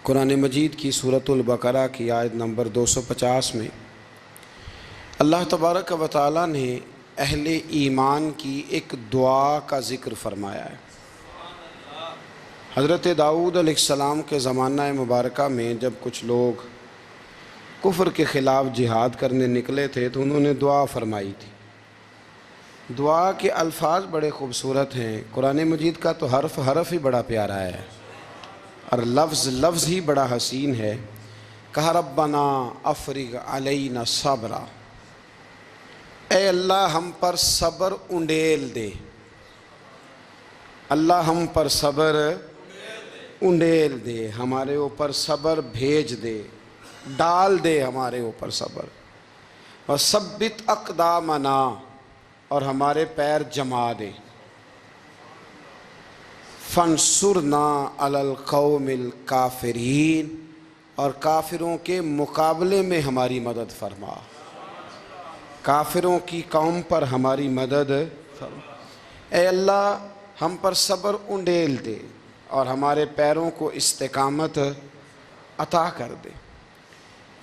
قرآن مجید کی سورۃ البقرہ کی آیت نمبر 250 میں اللہ تبارک و تعالیٰ نے اہل ایمان کی ایک دعا کا ذکر فرمایا ہے۔ حضرت داؤد علیہ السلام کے زمانہ مبارکہ میں جب کچھ لوگ کفر کے خلاف جہاد کرنے نکلے تھے تو انہوں نے دعا فرمائی تھی۔ دعا کے الفاظ بڑے خوبصورت ہیں، قرآن مجید کا تو حرف حرف ہی بڑا پیارا ہے اور لفظ لفظ ہی بڑا حسین ہے۔ کہا ربنا افرغ علینا صبرا، اے اللہ ہم پر صبر انڈیل دے، اللہ ہم پر صبر انڈیل دے، ہمارے اوپر صبر بھیج دے، ڈال دے ہمارے اوپر صبر، اور ثبت اقدامنا، اور ہمارے پیر جما دے، فانصرنا علی القوم الکافرین، اور کافروں کے مقابلے میں ہماری مدد فرما، کافروں کی قوم پر ہماری مدد فرما۔ اے اللہ ہم پر صبر انڈیل دے اور ہمارے پیروں کو استقامت عطا کر دے۔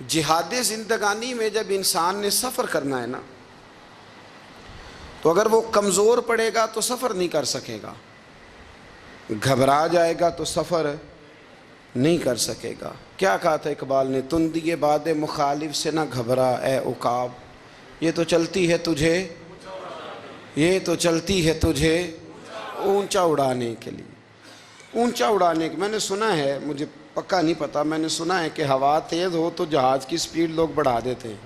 جہاد زندگانی میں جب انسان نے سفر کرنا ہے نا، تو اگر وہ کمزور پڑے گا تو سفر نہیں کر سکے گا، گھبرا جائے گا تو سفر نہیں کر سکے گا۔ کیا کہا تھا اقبال نے؟ تندی باد مخالف سے نہ گھبرا اے عقاب، یہ تو چلتی ہے تجھے، یہ تو چلتی ہے تجھے اونچا اڑانے کے لیے، اونچا اڑانے کے۔ میں نے سنا ہے، مجھے پکا نہیں پتا، میں نے سنا ہے کہ ہوا تیز ہو تو جہاز کی سپیڈ لوگ بڑھا دیتے ہیں۔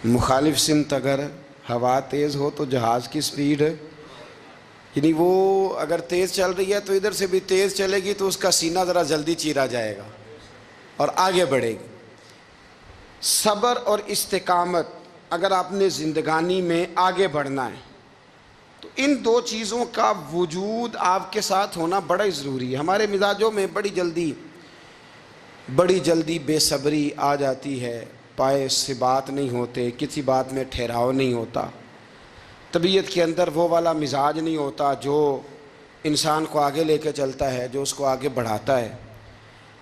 مخالف سمت اگر ہوا تیز ہو تو جہاز کی سپیڈ، یعنی وہ اگر تیز چل رہی ہے تو ادھر سے بھی تیز چلے گی تو اس کا سینہ ذرا جلدی چیرا جائے گا اور آگے بڑھے گی۔ صبر اور استقامت، اگر آپ نے زندگانی میں آگے بڑھنا ہے تو ان دو چیزوں کا وجود آپ کے ساتھ ہونا بڑا ہی ضروری ہے۔ ہمارے مزاجوں میں بڑی جلدی بے صبری آ جاتی ہے، پائے سے بات نہیں ہوتے، کسی بات میں ٹھہراؤ نہیں ہوتا، طبیعت کے اندر وہ والا مزاج نہیں ہوتا جو انسان کو آگے لے کے چلتا ہے، جو اس کو آگے بڑھاتا ہے۔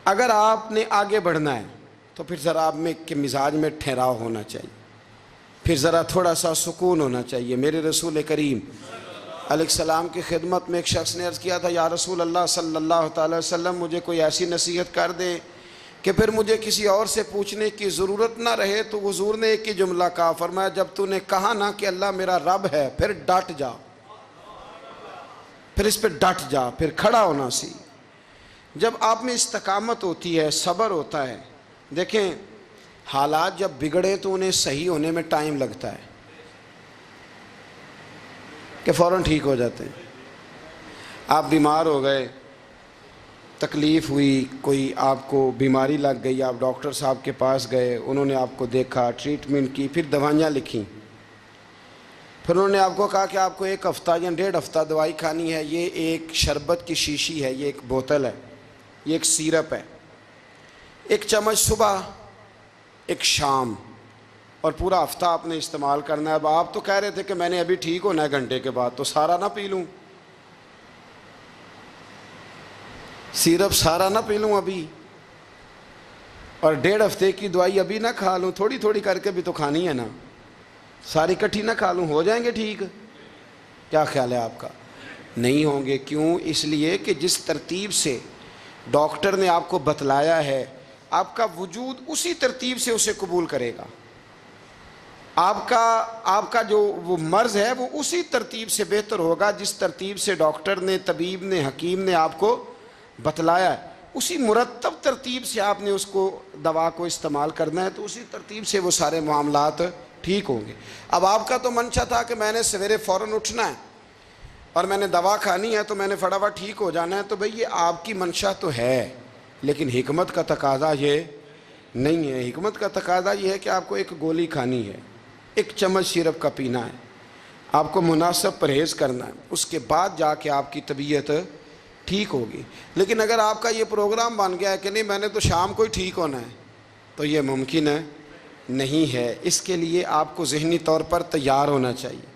اگر آپ نے آگے بڑھنا ہے تو پھر ذرا آپ میں کہ مزاج میں ٹھہراؤ ہونا چاہیے، پھر ذرا تھوڑا سا سکون ہونا چاہیے۔ میرے رسول کریم علیہ السلام کی خدمت میں ایک شخص نے عرض کیا تھا، یا رسول اللہ صلی اللہ تعالی وسلم مجھے کوئی ایسی نصیحت کر دیں کہ پھر مجھے کسی اور سے پوچھنے کی ضرورت نہ رہے۔ تو حضور نے ایک ہی جملہ کہا، فرمایا جب تو نے کہا نا کہ اللہ میرا رب ہے، پھر ڈٹ جا، پھر اس پہ ڈٹ جا، پھر کھڑا ہونا سی۔ جب آپ میں استقامت ہوتی ہے، صبر ہوتا ہے، دیکھیں حالات جب بگڑے تو انہیں صحیح ہونے میں ٹائم لگتا ہے کہ فوراً ٹھیک ہو جاتے ہیں۔ آپ بیمار ہو گئے، تکلیف ہوئی، کوئی آپ کو بیماری لگ گئی، آپ ڈاکٹر صاحب کے پاس گئے، انہوں نے آپ کو دیکھا، ٹریٹمنٹ کی، پھر دوائیاں لکھیں، پھر انہوں نے آپ کو کہا کہ آپ کو 1 ہفتہ یا 1.5 ہفتہ دوائی کھانی ہے، یہ ایک شربت کی شیشی ہے، یہ ایک بوتل ہے، یہ ایک سیرپ ہے، 1 چمچ صبح 1 شام، اور پورا ہفتہ آپ نے استعمال کرنا ہے۔ اب آپ تو کہہ رہے تھے کہ میں نے ابھی ٹھیک ہونا ہے گھنٹے کے بعد، تو سارا نہ پی لوں، سیرپ سارا نہ پی لوں ابھی، اور 1.5 ہفتے کی دوائی ابھی نہ کھا لوں، تھوڑی تھوڑی کر کے بھی تو کھانی ہے نا، ساری کٹھی نہ کھا لوں، ہو جائیں گے ٹھیک؟ کیا خیال ہے آپ کا؟ نہیں ہوں گے۔ کیوں؟ اس لیے کہ جس ترتیب سے ڈاکٹر نے آپ کو بتلایا ہے، آپ کا وجود اسی ترتیب سے اسے قبول کرے گا۔ آپ کا جو وہ مرض ہے وہ اسی ترتیب سے بہتر ہوگا جس ترتیب سے ڈاکٹر نے، طبیب نے، حکیم نے آپ کو بتلایا ہے، اسی مرتب ترتیب سے آپ نے اس کو دوا کو استعمال کرنا ہے، تو اسی ترتیب سے وہ سارے معاملات ٹھیک ہوں گے۔ اب آپ کا تو منشا تھا کہ میں نے سویرے فوراً اٹھنا ہے اور میں نے دوا کھانی ہے تو میں نے فٹافٹ ٹھیک ہو جانا ہے، تو بھئی یہ آپ کی منشا تو ہے، لیکن حکمت کا تقاضا یہ نہیں ہے۔ حکمت کا تقاضا یہ ہے کہ آپ کو 1 گولی کھانی ہے، 1 چمچ سیرپ کا پینا ہے، آپ کو مناسب پرہیز کرنا ہے، اس کے بعد جا کے آپ کی طبیعت ٹھیک ہوگی۔ لیکن اگر آپ کا یہ پروگرام بن گیا ہے کہ نہیں میں نے تو شام کو ہی ٹھیک ہونا ہے، تو یہ ممکن نہیں ہے۔ اس کے لیے آپ کو ذہنی طور پر تیار ہونا چاہیے،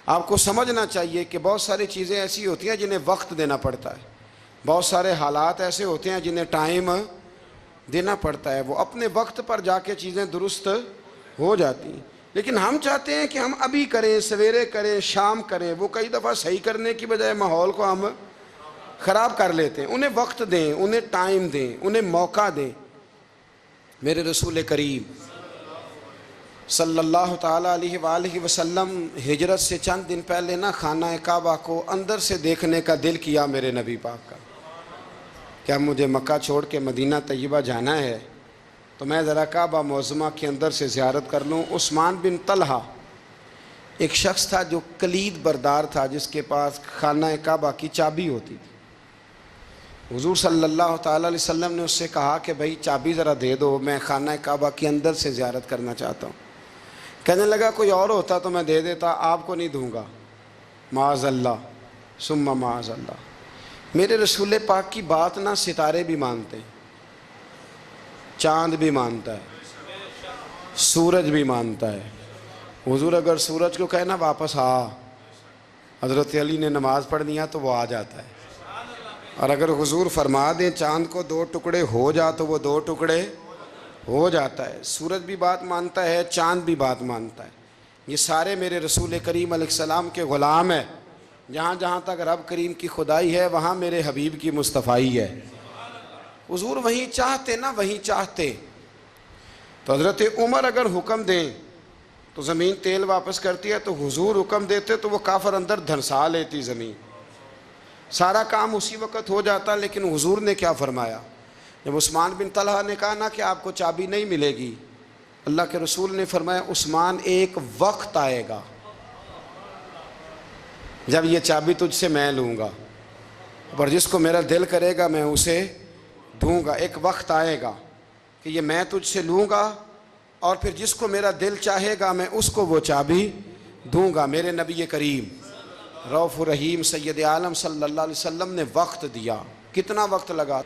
آپ کو سمجھنا چاہیے کہ بہت ساری چیزیں ایسی ہوتی ہیں جنہیں وقت دینا پڑتا ہے۔ بہت سارے حالات ایسے ہوتے ہیں جنہیں ٹائم دینا پڑتا ہے، وہ اپنے وقت پر جا کے چیزیں درست ہو جاتی ہیں، لیکن ہم چاہتے ہیں کہ ہم ابھی کریں، سویرے کریں، شام کریں، وہ کئی دفعہ صحیح کرنے کی بجائے ماحول کو ہم خراب کر لیتے ہیں۔ انہیں وقت دیں، انہیں ٹائم دیں، انہیں موقع دیں۔ میرے رسول کریم صلی اللہ تعالیٰ علیہ وآلہ وسلم ہجرت سے چند دن پہلے نا خانہ کعبہ کو اندر سے دیکھنے کا دل کیا میرے نبی پاک کا، کیا مجھے مکہ چھوڑ کے مدینہ طیبہ جانا ہے تو میں ذرا کعبہ معظمہ کے اندر سے زیارت کر لوں۔ عثمان بن طلحہ ایک شخص تھا جو کلید بردار تھا، جس کے پاس خانہ کعبہ کی چابی ہوتی تھی۔ حضور صلی اللہ تعالیٰ علیہ وسلم نے اس سے کہا کہ بھائی چابی ذرا دے دو، میں خانہ کعبہ کے اندر سے زیارت کرنا چاہتا ہوں۔ کہنے لگا کوئی اور ہوتا تو میں دے دیتا، آپ کو نہیں دوں گا، معاذ اللہ ثم معاذ اللہ۔ میرے رسول پاک کی بات نہ ستارے بھی مانتے ہیں، چاند بھی مانتا ہے، سورج بھی مانتا ہے۔ حضور اگر سورج کو کہنا واپس آ، حضرت علی نے نماز پڑھ لیا تو وہ آ جاتا ہے، اور اگر حضور فرما دیں چاند کو 2 ٹکڑے ہو جا تو وہ 2 ٹکڑے ہو جاتا ہے۔ سورج بھی بات مانتا ہے، چاند بھی بات مانتا ہے۔ یہ سارے میرے رسول کریم علیہ السلام کے غلام ہیں۔ جہاں جہاں تک رب کریم کی خدائی ہے وہاں میرے حبیب کی مصطفائی ہے۔ حضور وہیں چاہتے نا وہیں چاہتے تو حضرت عمر اگر حکم دیں تو زمین تیل واپس کرتی ہے، تو حضور حکم دیتے تو وہ کافر اندر دھنسا لیتی زمین، سارا کام اسی وقت ہو جاتا۔ لیکن حضور نے کیا فرمایا؟ جب عثمان بن طلحہ نے کہا نا کہ آپ کو چابی نہیں ملے گی، اللہ کے رسول نے فرمایا عثمان ایک وقت آئے گا جب یہ چابی تجھ سے میں لوں گا، اور جس کو میرا دل کرے گا میں اسے دوں گا۔ ایک وقت آئے گا کہ یہ میں تجھ سے لوں گا، اور پھر جس کو میرا دل چاہے گا میں اس کو وہ چابی دوں گا۔ میرے نبی کریم رؤوف الرحیم سید عالم صلی اللہ علیہ وسلم نے وقت دیا۔ کتنا وقت لگا؟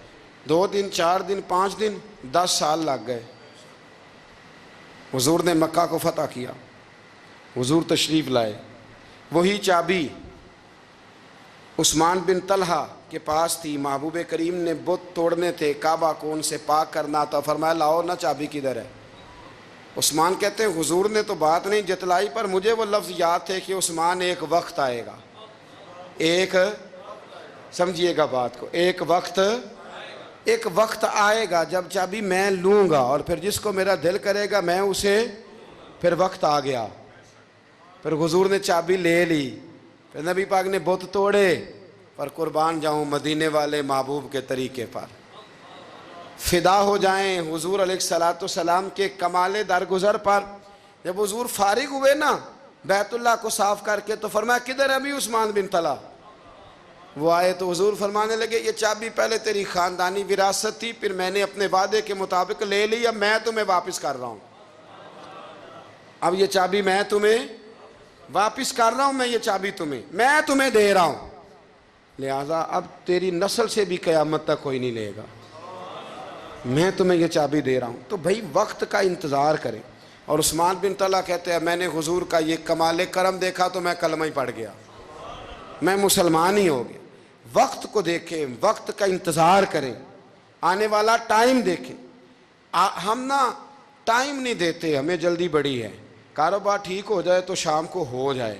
2 دن، 4 دن، 5 دن، 10 سال لگ گئے۔ حضور نے مکہ کو فتح کیا، حضور تشریف لائے، وہی چابی عثمان بن طلحہ کے پاس تھی۔ محبوب کریم نے بت توڑنے تھے، کعبہ کو ان سے پاک کرنا تھا، فرمایا لاؤ نا چابی کدھر ہے؟ عثمان کہتے ہیں حضور نے تو بات نہیں جتلائی، پر مجھے وہ لفظ یاد تھے کہ عثمان ایک وقت آئے گا، ایک سمجھیے گا بات کو، ایک وقت آئے گا جب چابی میں لوں گا، اور پھر جس کو میرا دل کرے گا میں اسے، پھر وقت آ گیا، پھر حضور نے چابی لے لی، پھر نبی پاک نے بت توڑے، پر قربان جاؤں مدینے والے محبوب کے طریقے پر، فدا ہو جائیں حضور علیہ الصلوۃ والسلام کے کمال درگزر پر۔ جب حضور فارغ ہوئے نا بیت اللہ کو صاف کر کے تو فرمایا کدھر ہے ابھی عثمان بن طلحہ؟ وہ آئے تو حضور فرمانے لگے یہ چابی پہلے تیری خاندانی وراثت تھی، پھر میں نے اپنے وعدے کے مطابق لے لی، اب میں تمہیں واپس کر رہا ہوں، اب یہ چابی میں تمہیں واپس کر رہا ہوں، میں یہ چابی میں تمہیں دے رہا ہوں، لہٰذا اب تیری نسل سے بھی قیامت تک کوئی نہیں لے گا، میں تمہیں یہ چابی دے رہا ہوں۔ تو بھائی وقت کا انتظار کریں۔ اور عثمان بن طلحہ کہتے ہیں میں نے حضور کا یہ کمال کرم دیکھا تو میں کلمہ ہی پڑھ گیا، میں مسلمان ہی ہو گیا۔ وقت کو دیکھیں، وقت کا انتظار کریں، آنے والا ٹائم دیکھیں۔ ہم نا ٹائم نہیں دیتے، ہمیں جلدی بڑی ہے، کاروبار ٹھیک ہو جائے تو شام کو ہو جائے،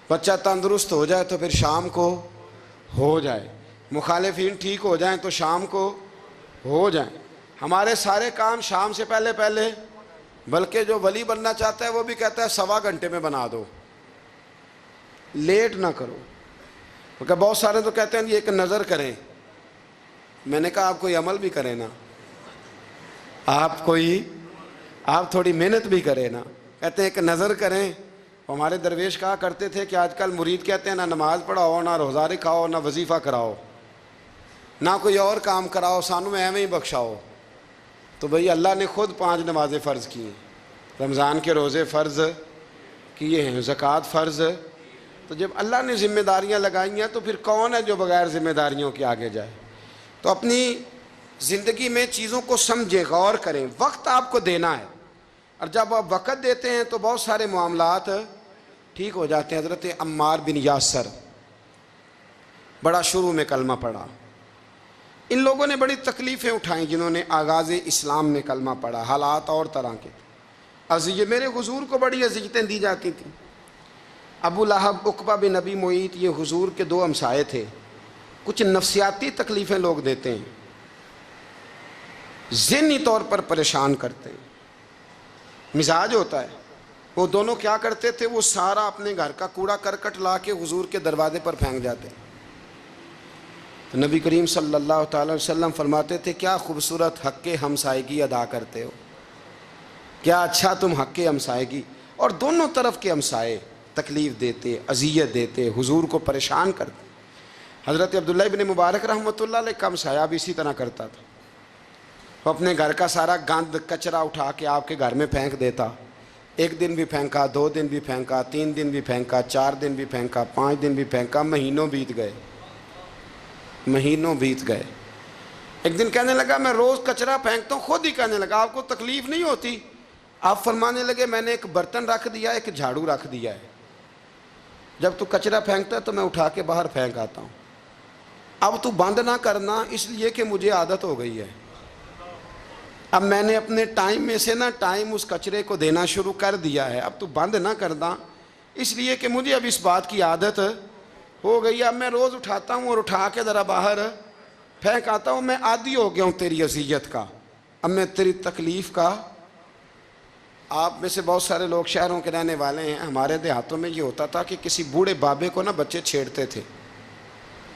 بچہ تندرست ہو جائے تو پھر شام کو ہو جائے، مخالفین ٹھیک ہو جائیں تو شام کو ہو جائیں۔ ہمارے سارے کام شام سے پہلے، بلکہ جو ولی بننا چاہتا ہے وہ بھی کہتا ہے 1.25 گھنٹے میں بنا دو، لیٹ نہ کرو۔ کیونکہ بہت سارے تو کہتے ہیں یہ ایک نظر کریں، میں نے کہا آپ کوئی عمل بھی کریں نا، آپ تھوڑی محنت بھی کریں نا، کہتے ہیں ایک نظر کریں۔ ہمارے درویش کہا کرتے تھے کہ آج کل مرید کہتے ہیں نہ نماز پڑھاؤ، نہ روزہ رکھاؤ، نہ وظیفہ کراؤ، نہ کوئی اور کام کراؤ، سانو میں ایویں ہی بخشاؤ۔ تو بھئی اللہ نے خود 5 نمازیں فرض کی ہیں، رمضان کے روزے فرض کیے ہیں، زکوٰۃ فرض۔ تو جب اللہ نے ذمہ داریاں لگائی ہیں تو پھر کون ہے جو بغیر ذمہ داریوں کے آگے جائے؟ تو اپنی زندگی میں چیزوں کو سمجھیں، غور کریں، وقت آپ کو دینا ہے، اور جب آپ وقت دیتے ہیں تو بہت سارے معاملات ٹھیک ہو جاتے ہیں۔ حضرت عمار بن یاسر بڑا شروع میں کلمہ پڑھا، ان لوگوں نے بڑی تکلیفیں اٹھائیں جنہوں نے آغاز اسلام میں کلمہ پڑھا، حالات اور طرح کے تھے۔ میرے حضور کو بڑی اذیتیں دی جاتی تھیں۔ ابو لہب، عقبہ بن ابی معیط، یہ حضور کے دو ہمسائے تھے۔ کچھ نفسیاتی تکلیفیں لوگ دیتے ہیں، ذہنی طور پر پریشان کرتے ہیں، مزاج ہوتا ہے۔ وہ دونوں کیا کرتے تھے؟ وہ سارا اپنے گھر کا کوڑا کرکٹ لا کے حضور کے دروازے پر پھینک جاتے۔ تو نبی کریم صلی اللہ تعالی وسلم فرماتے تھے کیا خوبصورت حق ہمسائیگی ادا کرتے ہو، کیا اچھا تم حق ہمسائیگی۔ اور دونوں طرف کے ہمسائے تکلیف دیتے، اذیت دیتے، حضور کو پریشان کرتے۔ حضرت عبداللہ ابن مبارک رحمۃ اللہ علیہ کا ہمسایہ بھی اسی طرح کرتا تھا۔ وہ اپنے گھر کا سارا گند کچرا اٹھا کے آپ کے گھر میں پھینک دیتا۔ ایک دن بھی پھینکا، 2 دن بھی پھینکا، 3 دن بھی پھینکا، 4 دن بھی پھینکا، 5 دن بھی پھینکا، مہینوں بیت گئے، مہینوں بیت گئے۔ ایک دن کہنے لگا میں روز کچرا پھینکتا ہوں، خود ہی کہنے لگا آپ کو تکلیف نہیں ہوتی؟ آپ فرمانے لگے میں نے ایک برتن رکھ دیا، ایک جھاڑو رکھ دیا ہے، جب تو کچرا پھینکتا ہے تو میں اٹھا کے باہر پھینک آتا ہوں، اب تو بند نہ کرنا اس لیے کہ مجھے عادت ہو گئی ہے۔ اب میں نے اپنے ٹائم میں سے ٹائم اس کچرے کو دینا شروع کر دیا ہے، اب تو بند نہ کرنا اس لیے کہ مجھے اب اس بات کی عادت ہو گئی ہے۔ اب میں روز اٹھاتا ہوں اور اٹھا کے ذرا باہر پھینک آتا ہوں، میں عادی ہو گیا ہوں تیری اذیت کا، اب میں تیری تکلیف کا۔ آپ میں سے بہت سارے لوگ شہروں کے رہنے والے ہیں، ہمارے دیہاتوں میں یہ ہوتا تھا کہ کسی بوڑھے بابے کو بچے چھیڑتے تھے،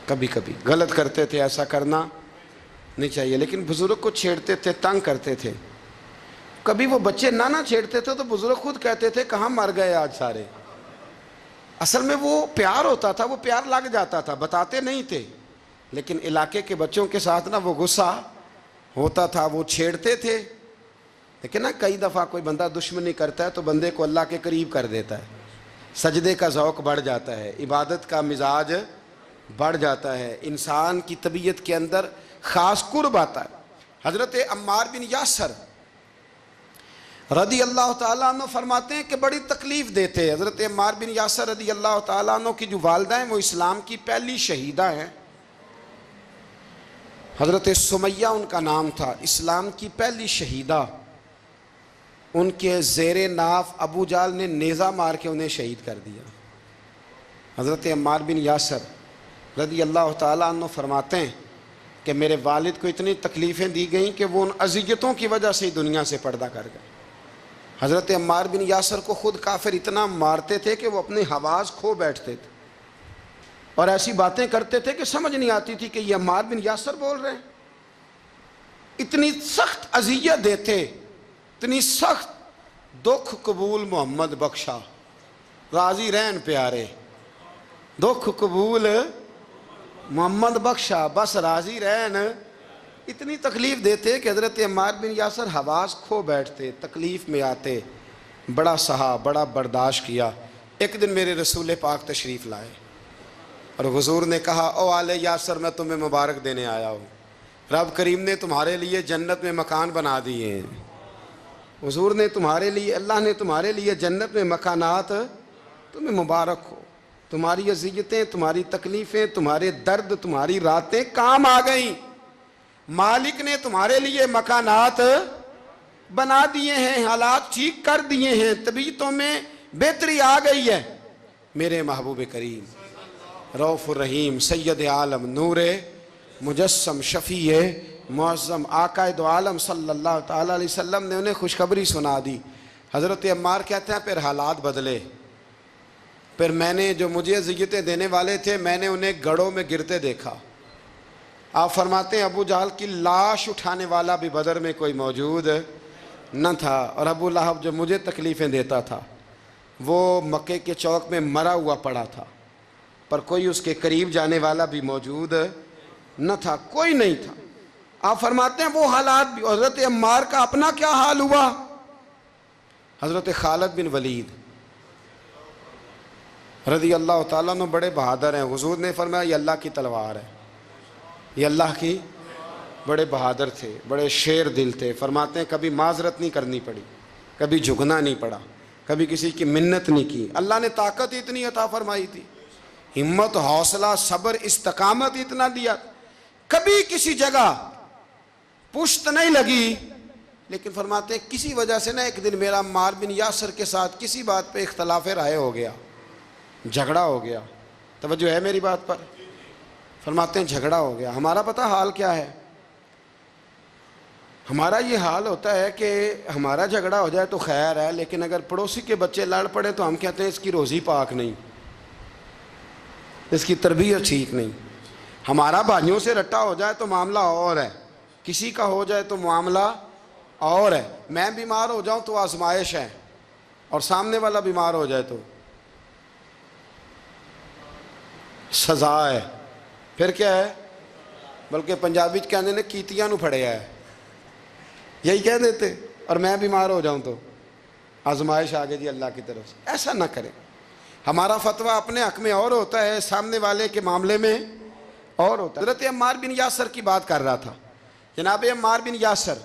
کبھی کبھی غلط کرتے تھے، ایسا کرنا نہیں چاہیے، لیکن بزرگ کو چھیڑتے تھے، تنگ کرتے تھے۔ کبھی وہ بچے نہ چھیڑتے تھے تو بزرگ خود کہتے تھے کہاں مر گئے آج سارے۔ اصل میں وہ پیار ہوتا تھا، وہ پیار لگ جاتا تھا، بتاتے نہیں تھے، لیکن علاقے کے بچوں کے ساتھ وہ غصہ ہوتا تھا، وہ چھیڑتے تھے۔ لیکن کئی دفعہ کوئی بندہ دشمنی کرتا ہے تو بندے کو اللہ کے قریب کر دیتا ہے، سجدے کا ذوق بڑھ جاتا ہے، عبادت کا مزاج بڑھ جاتا ہے، انسان کی طبیعت کے اندر خاص قرب آتا ہے۔ حضرت عمار بن یاسر رضی اللہ تعالیٰ عنہ فرماتے ہیں کہ بڑی تکلیف دیتے۔ حضرت عمار بن یاسر رضی اللہ تعالیٰ عنہ کی جو والدہ ہیں وہ اسلام کی پہلی شہیدہ ہیں، حضرت سمیہ ان کا نام تھا، اسلام کی پہلی شہیدہ۔ ان کے زیر ناف ابو جال نے نیزہ مار کے انہیں شہید کر دیا۔ حضرت عمار بن یاسر رضی اللہ تعالیٰ عنہ فرماتے ہیں کہ میرے والد کو اتنی تکلیفیں دی گئیں کہ وہ ان اذیتوں کی وجہ سے دنیا سے پردہ کر گئے۔ حضرت عمار بن یاسر کو خود کافر اتنا مارتے تھے کہ وہ اپنی حواس کھو بیٹھتے تھے اور ایسی باتیں کرتے تھے کہ سمجھ نہیں آتی تھی کہ یہ عمار بن یاسر بول رہے ہیں۔ اتنی سخت اذیت دیتے، اتنی سخت۔ دکھ قبول محمد بخشا، راضی رہن پیارے، دکھ قبول محمد بخشا، بس راضی رہن۔ اتنی تکلیف دیتے کہ حضرت عمار بن یاسر حواس کھو بیٹھتے، تکلیف میں آتے، بڑا سہا، بڑا برداشت کیا۔ ایک دن میرے رسول پاک تشریف لائے اور حضور نے کہا او آل یاسر میں تمہیں مبارک دینے آیا ہوں، رب کریم نے تمہارے لیے جنت میں مکان بنا دیے ہیں۔ حضور نے تمہارے لیے، اللہ نے تمہارے لیے جنت میں مکانات، تمہیں مبارک ہو، تمہاری اذیتیں، تمہاری تکلیفیں، تمہارے درد، تمہاری راتیں کام آ گئیں، مالک نے تمہارے لیے مکانات بنا دیے ہیں، حالات ٹھیک کر دیے ہیں، طبیعتوں میں بہتری آ گئی ہے۔ میرے محبوب کریم رؤوف الرحیم سید عالم نور مجسم شفیع معظم آقا دو عالم صلی اللہ تعالیٰ علیہ وسلم نے انہیں خوشخبری سنا دی۔ حضرت عمار کہتے ہیں پھر حالات بدلے، پھر میں نے جو مجھے اذیتیں دینے والے تھے میں نے انہیں گڑھوں میں گرتے دیکھا۔ آپ فرماتے ہیں ابو جہل کی لاش اٹھانے والا بھی بدر میں کوئی موجود نہ تھا، اور ابو لہب جو مجھے تکلیفیں دیتا تھا وہ مکے کے چوک میں مرا ہوا پڑا تھا، پر کوئی اس کے قریب جانے والا بھی موجود نہ تھا، کوئی نہیں تھا۔ آپ فرماتے ہیں وہ حالات بھی۔ حضرت عمار کا اپنا کیا حال ہوا؟ حضرت خالد بن ولید رضی اللہ تعالیٰ عنہ بڑے بہادر ہیں، حضور نے فرمایا یہ اللہ کی تلوار ہے، یہ اللہ کی، بڑے بہادر تھے، بڑے شیر دل تھے۔ فرماتے ہیں کبھی معذرت نہیں کرنی پڑی، کبھی جھکنا نہیں پڑا، کبھی کسی کی منت نہیں کی۔ اللہ نے طاقت اتنی عطا فرمائی تھی، ہمت، حوصلہ، صبر، استقامت اتنا دیا، کبھی کسی جگہ پشت نہیں لگی، لیکن فرماتے ہیں کسی وجہ سے نا ایک دن میرا عمار بن یاسر کے ساتھ کسی بات پہ اختلاف رائے ہو گیا، جھگڑا ہو گیا۔ توجہ ہے میری بات پر؟ فرماتے ہیں جھگڑا ہو گیا۔ ہمارا پتہ حال کیا ہے؟ ہمارا یہ حال ہوتا ہے کہ ہمارا جھگڑا ہو جائے تو خیر ہے، لیکن اگر پڑوسی کے بچے لڑ پڑے تو ہم کہتے ہیں اس کی روزی پاک نہیں، اس کی تربیت ٹھیک نہیں۔ ہمارا بھائیوں سے رٹا ہو جائے تو معاملہ اور ہے، کسی کا ہو جائے تو معاملہ اور ہے۔ میں بیمار ہو جاؤں تو آزمائش ہے، اور سامنے والا بیمار ہو جائے تو سزا ہے۔ پھر کیا ہے؟ بلکہ پنجابی کہنے نے کیتیاں نو پھڑیا ہے، یہی کہہ دیتے۔ اور میں بیمار ہو جاؤں تو آزمائش آگے جی اللہ کی طرف سے۔ ایسا نہ کریں۔ ہمارا فتویٰ اپنے حق میں اور ہوتا ہے، سامنے والے کے معاملے میں اور ہوتا ہے۔ حضرت عمار بن یاسر کی بات کر رہا تھا۔ جناب عمار بن یاسر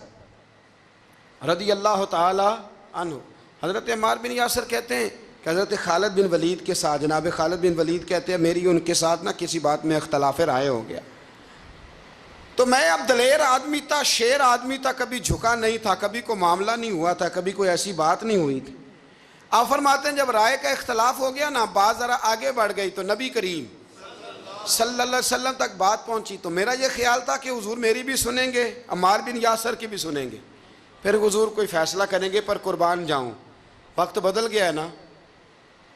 رضی اللہ تعالی عنہ، حضرت عمار بن یاسر کہتے ہیں کہ حضرت خالد بن ولید کے ساتھ، جناب خالد بن ولید کہتے ہیں میری ان کے ساتھ نہ کسی بات میں اختلاف رائے ہو گیا، تو میں اب دلیر آدمی تھا، شیر آدمی تھا، کبھی جھکا نہیں تھا، کبھی کوئی معاملہ نہیں ہوا تھا، کبھی کوئی ایسی بات نہیں ہوئی تھی۔ آپ فرماتے ہیں جب رائے کا اختلاف ہو گیا نا، بات ذرا آگے بڑھ گئی تو نبی کریم صلی اللہ علیہ وسلم تک بات پہنچی، تو میرا یہ خیال تھا کہ حضور میری بھی سنیں گے، عمار بن یاسر کی بھی سنیں گے، پھر حضور کوئی فیصلہ کریں گے، پر قربان جاؤں وقت بدل گیا ہے نا۔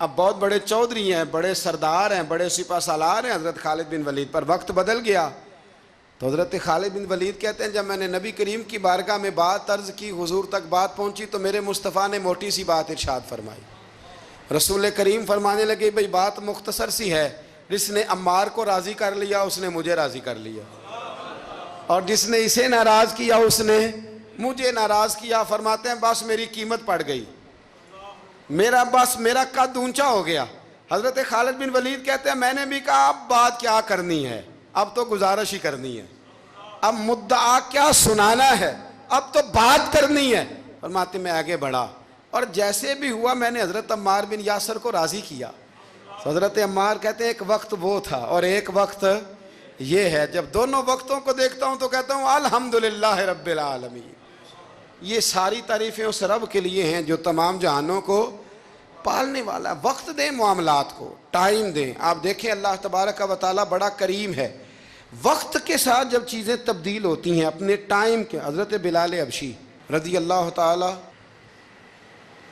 اب بہت بڑے چودھری ہیں، بڑے سردار ہیں، بڑے سپہ سالار ہیں حضرت خالد بن ولید، پر وقت بدل گیا۔ تو حضرت خالد بن ولید کہتے ہیں جب میں نے نبی کریم کی بارگاہ میں بات عرض کی، حضور تک بات پہنچی، تو میرے مصطفیٰ نے موٹی سی بات ارشاد فرمائی۔ رسول کریم فرمانے لگے بھئی بات مختصر سی ہے، جس نے عمار کو راضی کر لیا اس نے مجھے راضی کر لیا، اور جس نے اسے ناراض کیا اس نے مجھے ناراض کیا۔ فرماتے ہیں بس میری قیمت پڑ گئی، میرا قد اونچا ہو گیا۔ حضرت خالد بن ولید کہتے ہیں میں نے بھی کہا اب بات کیا کرنی ہے، اب تو گزارش ہی کرنی ہے، اب مدعا کیا سنانا ہے، اب تو بات کرنی ہے۔ فرماتے میں آگے بڑھا، اور جیسے بھی ہوا میں نے حضرت عمار بن یاسر کو راضی کیا۔ حضرت عمار کہتے ہیں ایک وقت وہ تھا اور ایک وقت یہ ہے، جب دونوں وقتوں کو دیکھتا ہوں تو کہتا ہوں الحمدللہ رب العالمین۔ یہ ساری تعریفیں اس رب کے لیے ہیں جو تمام جہانوں کو پالنے والا ہے۔ وقت دیں معاملات کو، ٹائم دیں۔ آپ دیکھیں اللہ تبارک و تعالیٰ بڑا کریم ہے، وقت کے ساتھ جب چیزیں تبدیل ہوتی ہیں اپنے ٹائم کے۔ حضرت بلال حبشی رضی اللہ تعالیٰ،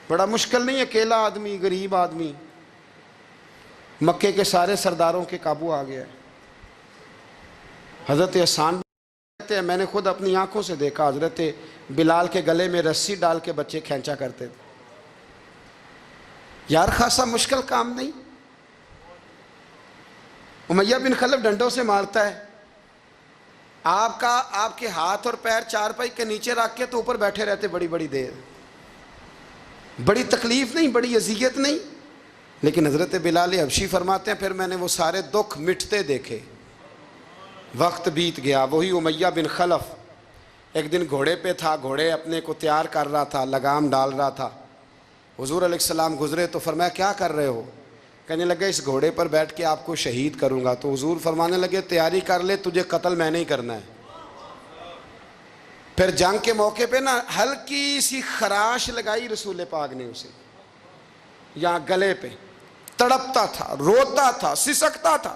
بڑا مشکل نہیں، اکیلا آدمی، غریب آدمی، مکے کے سارے سرداروں کے قابو آ گیا ہے۔ حضرت حسان کہتے ہیں میں نے خود اپنی آنکھوں سے دیکھا، حضرت بلال کے گلے میں رسی ڈال کے بچے کھینچا کرتے تھے۔ یار خاصا مشکل کام نہیں۔ امیہ بن خلف ڈنڈوں سے مارتا ہے، آپ کے ہاتھ اور پیر چارپائی کے نیچے رکھ کے تو اوپر بیٹھے رہتے بڑی بڑی دیر، بڑی تکلیف نہیں، بڑی اذیت نہیں، لیکن حضرت بلال حبشی فرماتے ہیں پھر میں نے وہ سارے دکھ مٹتے دیکھے۔ وقت بیت گیا، وہی امیہ بن خلف ایک دن گھوڑے پہ تھا، گھوڑے اپنے کو تیار کر رہا تھا، لگام ڈال رہا تھا۔ حضور علیہ السلام گزرے تو فرمایا کیا کر رہے ہو؟ کہنے لگا اس گھوڑے پر بیٹھ کے آپ کو شہید کروں گا۔ تو حضور فرمانے لگے تیاری کر لے، تجھے قتل میں نہیں کرنا ہے۔ پھر جنگ کے موقع پہ نا ہلکی سی خراش لگائی رسول پاک نے اسے، یہاں گلے پہ، تڑپتا تھا، روتا تھا، سسکتا تھا۔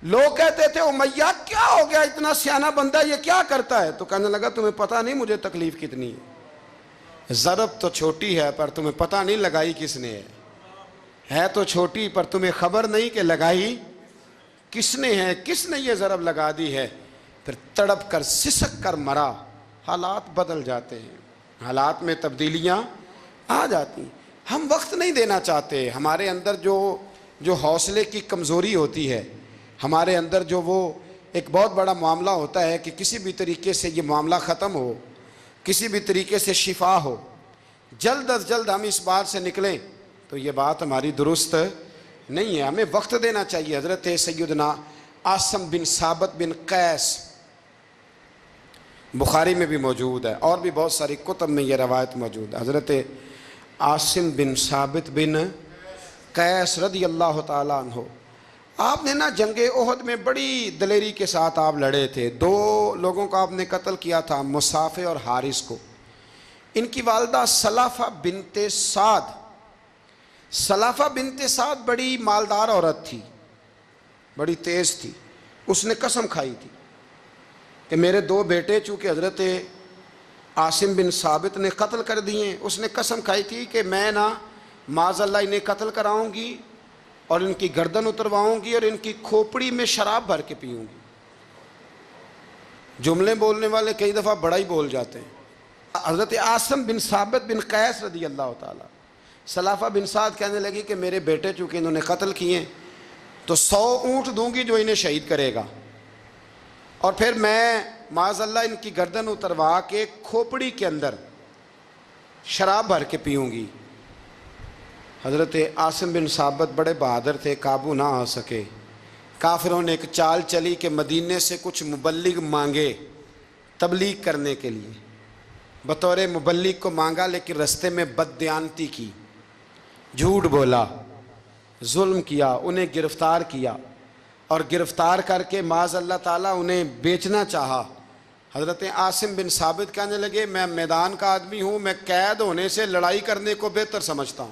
لوگ کہتے تھے امیہ کیا ہو گیا، اتنا سیانہ بندہ یہ کیا کرتا ہے؟ تو کہنے لگا تمہیں پتہ نہیں مجھے تکلیف کتنی ہے، ضرب تو چھوٹی ہے پر تمہیں پتہ نہیں لگائی کس نے ہے تو چھوٹی پر تمہیں خبر نہیں کہ لگائی کس نے ہے، کس نے یہ ضرب لگا دی ہے۔ پھر تڑپ کر سسک کر مرا۔ حالات بدل جاتے ہیں، حالات میں تبدیلیاں آ جاتی ہیں۔ ہم وقت نہیں دینا چاہتے، ہمارے اندر جو حوصلے کی کمزوری ہوتی ہے، ہمارے اندر جو وہ ایک بہت بڑا معاملہ ہوتا ہے کہ کسی بھی طریقے سے یہ معاملہ ختم ہو، کسی بھی طریقے سے شفا ہو، جلد از جلد ہم اس بات سے نکلیں، تو یہ بات ہماری درست نہیں ہے۔ ہمیں وقت دینا چاہیے۔ حضرت سیدنا عاصم بن ثابت بن قیس بخاری میں بھی موجود ہے، اور بھی بہت ساری کتب میں یہ روایت موجود ہے۔ حضرت عاصم بن ثابت بن قیس رضی اللہ تعالیٰ عنہ آپ نے نا جنگ احد میں بڑی دلیری کے ساتھ آپ لڑے تھے. 2 لوگوں کو آپ نے قتل کیا تھا, مصافے اور حارث کو. ان کی والدہ سلافہ بنت سعد. سلافہ بنت سعد بڑی مالدار عورت تھی, بڑی تیز تھی. اس نے قسم کھائی تھی کہ میرے 2 بیٹے چونکہ حضرت عاصم بن ثابت نے قتل کر دیے. اس نے قسم کھائی تھی کہ میں نا معاذ اللہ انہیں قتل کراؤں گی اور ان کی گردن اترواؤں گی اور ان کی کھوپڑی میں شراب بھر کے پیوں گی. جملے بولنے والے کئی دفعہ بڑا ہی بول جاتے ہیں. حضرت عاصم بن ثابت بن قیس رضی اللہ تعالیٰ, سلافہ بن سعد کہنے لگی کہ میرے بیٹے چونکہ انہوں نے قتل کیے تو 100 اونٹ دوں گی جو انہیں شہید کرے گا, اور پھر میں معاذ اللہ ان کی گردن اتروا کے کھوپڑی کے اندر شراب بھر کے پیوں گی. حضرت عاصم بن ثابت بڑے بہادر تھے, قابو نہ آ سکے. کافروں نے ایک چال چلی کہ مدینے سے کچھ مبلغ مانگے تبلیغ کرنے کے لیے. بطور مبلغ کو مانگا لیکن رستے میں بددیانتی کی, جھوٹ بولا, ظلم کیا, انہیں گرفتار کیا اور گرفتار کر کے معاذ اللہ تعالیٰ انہیں بیچنا چاہا. حضرت عاصم بن ثابت کہنے لگے میں میدان کا آدمی ہوں, میں قید ہونے سے لڑائی کرنے کو بہتر سمجھتا ہوں.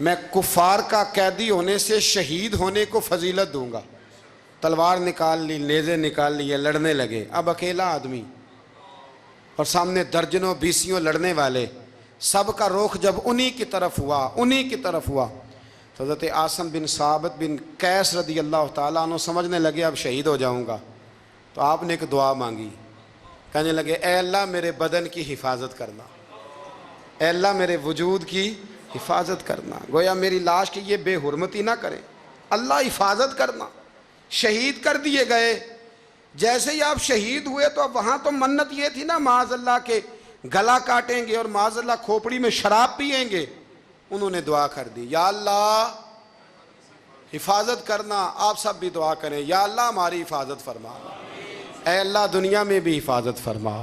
میں کفار کا قیدی ہونے سے شہید ہونے کو فضیلت دوں گا. تلوار نکال لی, نیزے نکال لیے, لڑنے لگے. اب اکیلا آدمی اور سامنے درجنوں بیسیوں لڑنے والے, سب کا رخ جب انہی کی طرف ہوا تو حضرت عاصم بن ثابت بن قیس رضی اللہ تعالیٰ عنہ سمجھنے لگے اب شہید ہو جاؤں گا. تو آپ نے ایک دعا مانگی, کہنے لگے اے اللہ میرے بدن کی حفاظت کرنا, اے اللہ میرے وجود کی حفاظت کرنا. گویا میری لاش کی یہ بے حرمتی نہ کریں, اللہ حفاظت کرنا. شہید کر دیے گئے. جیسے ہی آپ شہید ہوئے تو اب وہاں تو منت یہ تھی نا معاذ اللہ کے گلا کاٹیں گے اور معاذ اللہ کھوپڑی میں شراب پئیں گے. انہوں نے دعا کر دی یا اللہ حفاظت کرنا. آپ سب بھی دعا کریں یا اللہ ہماری حفاظت فرما, اے اللہ دنیا میں بھی حفاظت فرما,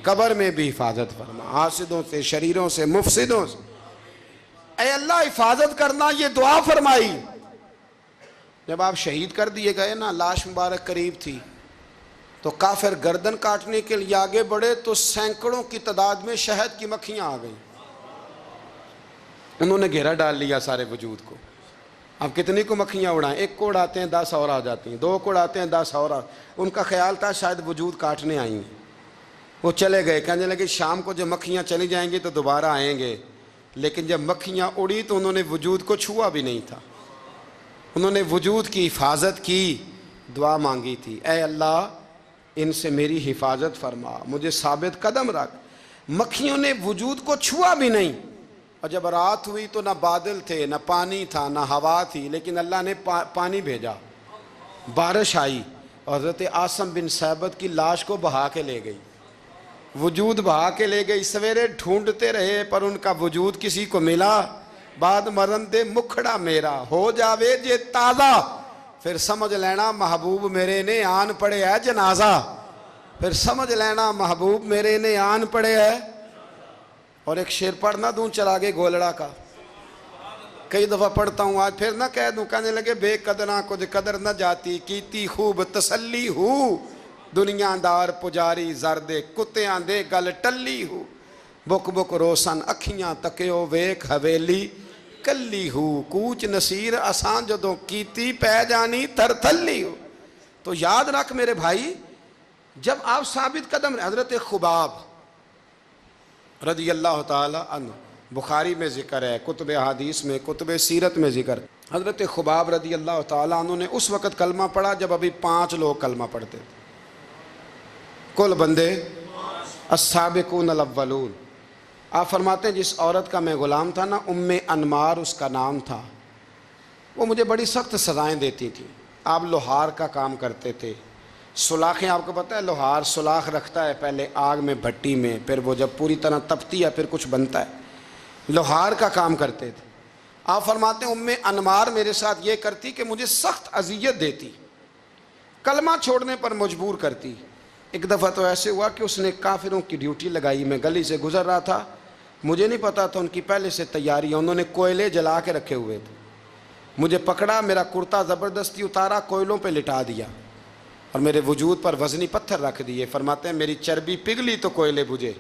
قبر میں بھی حفاظت فرما, حاسدوں سے, شریروں سے, مفسدوں سے, اے اللہ حفاظت کرنا. یہ دعا فرمائی. جب آپ شہید کر دیے گئے نا, لاش مبارک قریب تھی تو کافر گردن کاٹنے کے لیے آگے بڑھے تو سینکڑوں کی تعداد میں شہد کی مکھیاں آ گئیں. انہوں نے گھیرا ڈال لیا سارے وجود کو. اب کتنی کو مکھیاں اڑائیں, 1 کو اڑاتے ہیں 10 اور آ جاتی ہیں, 2 کو اڑاتے ہیں 10 اور ان کا خیال تھا شاید وجود کاٹنے آئی ہیں. وہ چلے گئے, کہنے لگے شام کو جب مکھیاں چلی جائیں گی تو دوبارہ آئیں گے. لیکن جب مکھیاں اڑی تو انہوں نے وجود کو چھوا بھی نہیں تھا. انہوں نے وجود کی حفاظت کی, دعا مانگی تھی اے اللہ ان سے میری حفاظت فرما, مجھے ثابت قدم رکھ. مکھیوں نے وجود کو چھوا بھی نہیں. اور جب رات ہوئی تو نہ بادل تھے, نہ پانی تھا, نہ ہوا تھی, لیکن اللہ نے پانی بھیجا, بارش آئی اور حضرت عاصم بن ثابت کی لاش کو بہا کے لے گئی. وجود بہا کے لے گئی. سویرے ڈھونڈتے رہے پر ان کا وجود کسی کو ملا. بعد مرن دے مکھڑا میرا ہو جاوے جے تازہ, پھر سمجھ لینا محبوب میرے نے آن پڑے ہے جنازہ. پھر سمجھ لینا محبوب میرے نے آن پڑے ہے. اور ایک شعر پڑھنا دوں چراغے گولڑا کا, کئی دفعہ پڑھتا ہوں, آج پھر نہ کہہ دوں. کہنے لگے بے قدراں کچھ قدر نہ جاتی, کیتی خوب تسلی ہو, دنیا دار پجاری زردے کتیاں دے گل ٹلی ہو, بک بک روسن اکھیاں تکیو ویک حویلی کلی ہو, کوچ نصیر اساں جدوں کیتی پہ جانی تر تھلی ہو. تو یاد رکھ میرے بھائی, جب آپ ثابت قدم, حضرت خباب رضی اللہ تعالی عنہ, بخاری میں ذکر ہے, کتب حدیث میں, کتب سیرت میں ذکر. حضرت خباب رضی اللہ تعالی عنہ نے اس وقت کلمہ پڑھا جب ابھی 5 لوگ کلمہ پڑھتے تھے. کل بندے السابقون الاولون. آپ فرماتے ہیں جس عورت کا میں غلام تھا نا, ام انمار اس کا نام تھا, وہ مجھے بڑی سخت سزائیں دیتی تھی. آپ لوہار کا کام کرتے تھے. سلاخیں, آپ کو پتہ ہے لوہار سلاخ رکھتا ہے پہلے آگ میں بھٹی میں, پھر وہ جب پوری طرح تپتی ہے پھر کچھ بنتا ہے. لوہار کا کام کرتے تھے. آپ فرماتے ہیں ام انمار میرے ساتھ یہ کرتی کہ مجھے سخت اذیت دیتی, کلمہ چھوڑنے پر مجبور کرتی. ایک دفعہ تو ایسے ہوا کہ اس نے کافروں کی ڈیوٹی لگائی. میں گلی سے گزر رہا تھا, مجھے نہیں پتا تھا ان کی پہلے سے تیاری ہے. انہوں نے کوئلے جلا کے رکھے ہوئے تھے. مجھے پکڑا، میرا کرتا زبردستی اتارا، کوئلوں پہ لٹا دیا اور میرے وجود پر وزنی پتھر رکھ دیے۔ فرماتے ہیں میری چربی پگھلی تو کوئلے بجھے،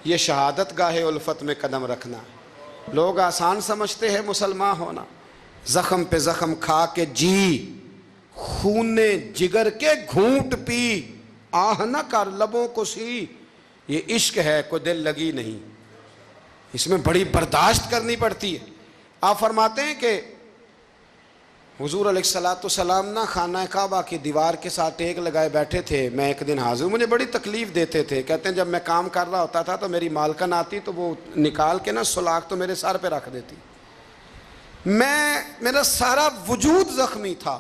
یہ شہادت گاہ الفت میں قدم رکھنا۔ لوگ آسان سمجھتے ہیں مسلمان ہونا، زخم پہ زخم کھا کے جی، خون جگر کے گھونٹ پی، آہ نہ کر لبوں کو سی، یہ عشق ہے کوئی دل لگی نہیں، اس میں بڑی برداشت کرنی پڑتی ہے۔ آپ فرماتے ہیں کہ حضور علیہ السلام نہ خانہ کعبہ کی دیوار کے ساتھ ٹیک لگائے بیٹھے تھے۔ میں ایک دن حاضر، مجھے بڑی تکلیف دیتے تھے، کہتے ہیں جب میں کام کر رہا ہوتا تھا تو میری مالکن آتی تو وہ نکال کے نا سلاخ تو میرے سر پہ رکھ دیتی، میرا سارا وجود زخمی تھا۔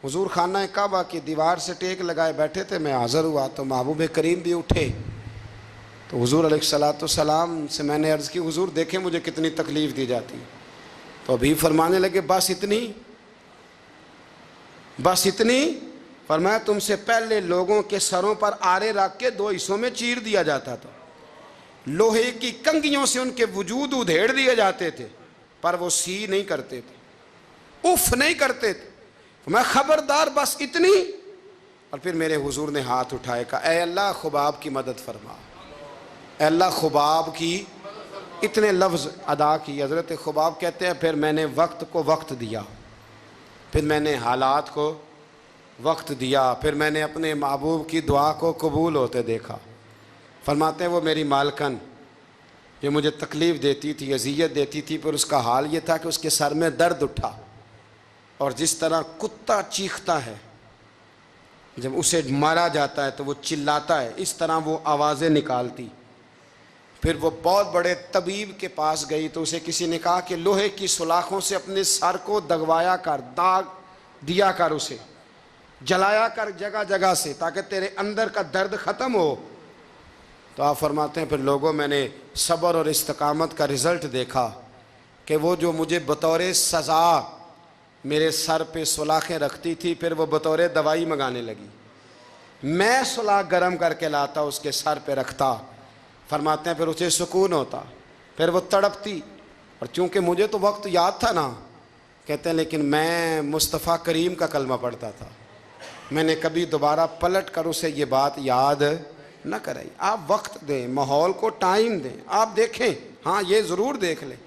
حضور خانہ کعبہ کی دیوار سے ٹیک لگائے بیٹھے تھے، میں حاضر ہوا تو محبوب کریم بھی اٹھے، تو حضور علیہ السلام سے میں نے عرض کی حضور دیکھیں مجھے کتنی تکلیف دی جاتی، تو ابھی فرمانے لگے بس اتنی، بس اتنی؟ فرمایا تم سے پہلے لوگوں کے سروں پر آرے رکھ کے 2 حصوں میں چیر دیا جاتا تھا، لوہے کی کنگھیوں سے ان کے وجود ادھیڑ دیے جاتے تھے، پر وہ سی نہیں کرتے تھے، اف نہیں کرتے تھے۔ میں خبردار بس اتنی؟ اور پھر میرے حضور نے ہاتھ اٹھائے، کہا اے اللہ خباب کی مدد فرما، اے اللہ خباب کی، اتنے لفظ ادا کی۔ حضرت خباب کہتے ہیں پھر میں نے وقت کو وقت دیا، پھر میں نے حالات کو وقت دیا، پھر میں نے اپنے محبوب کی دعا کو قبول ہوتے دیکھا۔ فرماتے ہیں وہ میری مالکن جو مجھے تکلیف دیتی تھی، اذیت دیتی تھی، پر اس کا حال یہ تھا کہ اس کے سر میں درد اٹھا، اور جس طرح کتا چیختا ہے جب اسے مارا جاتا ہے تو وہ چلاتا ہے، اس طرح وہ آوازیں نکالتی۔ پھر وہ بہت بڑے طبیب کے پاس گئی تو اسے کسی نے کہا کہ لوہے کی سلاخوں سے اپنے سر کو دگوایا کر، داغ دیا کر، اسے جلایا کر جگہ جگہ سے تاکہ تیرے اندر کا درد ختم ہو۔ تو آپ فرماتے ہیں پھر لوگوں میں نے صبر اور استقامت کا رزلٹ دیکھا کہ وہ جو مجھے بطور سزا میرے سر پہ سلاخیں رکھتی تھی، پھر وہ بطور دوائی منگانے لگی، میں سلاخ گرم کر کے لاتا اس کے سر پہ رکھتا۔ فرماتے ہیں پھر اسے سکون ہوتا، پھر وہ تڑپتی، اور چونکہ مجھے تو وقت یاد تھا نا، کہتے ہیں لیکن میں مصطفیٰ کریم کا کلمہ پڑھتا تھا، میں نے کبھی دوبارہ پلٹ کر اسے یہ بات یاد نہ کرائی۔ آپ وقت دیں، ماحول کو ٹائم دیں، آپ دیکھیں، ہاں یہ ضرور دیکھ لیں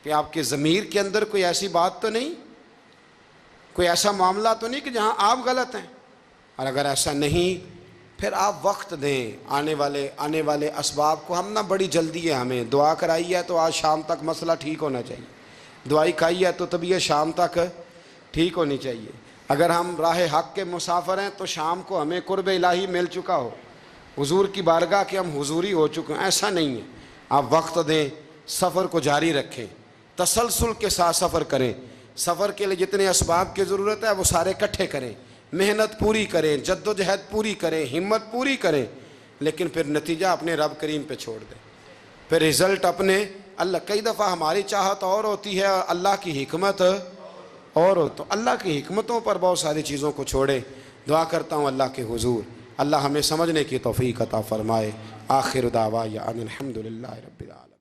کہ آپ کے ضمیر کے اندر کوئی ایسی بات تو نہیں، کوئی ایسا معاملہ تو نہیں کہ جہاں آپ غلط ہیں، اور اگر ایسا نہیں پھر آپ وقت دیں آنے والے اسباب کو۔ ہم نہ بڑی جلدی ہے، ہمیں دعا کرائی ہے تو آج شام تک مسئلہ ٹھیک ہونا چاہیے، دعائی کھائی ہے تو طبیعت شام تک ٹھیک ہونی چاہیے۔ اگر ہم راہ حق کے مسافر ہیں تو شام کو ہمیں قرب الہی مل چکا ہو، حضور کی بارگاہ کے ہم حضوری ہو چکے ہیں، ایسا نہیں ہے۔ آپ وقت دیں، سفر کو جاری رکھیں، تسلسل کے ساتھ سفر کریں، سفر کے لیے جتنے اسباب کی ضرورت ہے وہ سارے اکٹھے کریں، محنت پوری کریں، جد و جہد پوری کریں، ہمت پوری کریں، لیکن پھر نتیجہ اپنے رب کریم پہ چھوڑ دیں، پھر رزلٹ اپنے اللہ۔ کئی دفعہ ہماری چاہت اور ہوتی ہے اور اللہ کی حکمت اور ہو، تو اللہ کی حکمتوں پر بہت ساری چیزوں کو چھوڑیں۔ دعا کرتا ہوں اللہ کے حضور اللہ ہمیں سمجھنے کی توفیق عطا فرمائے۔ آخر دعوانا ان الحمد للہ رب العالمین۔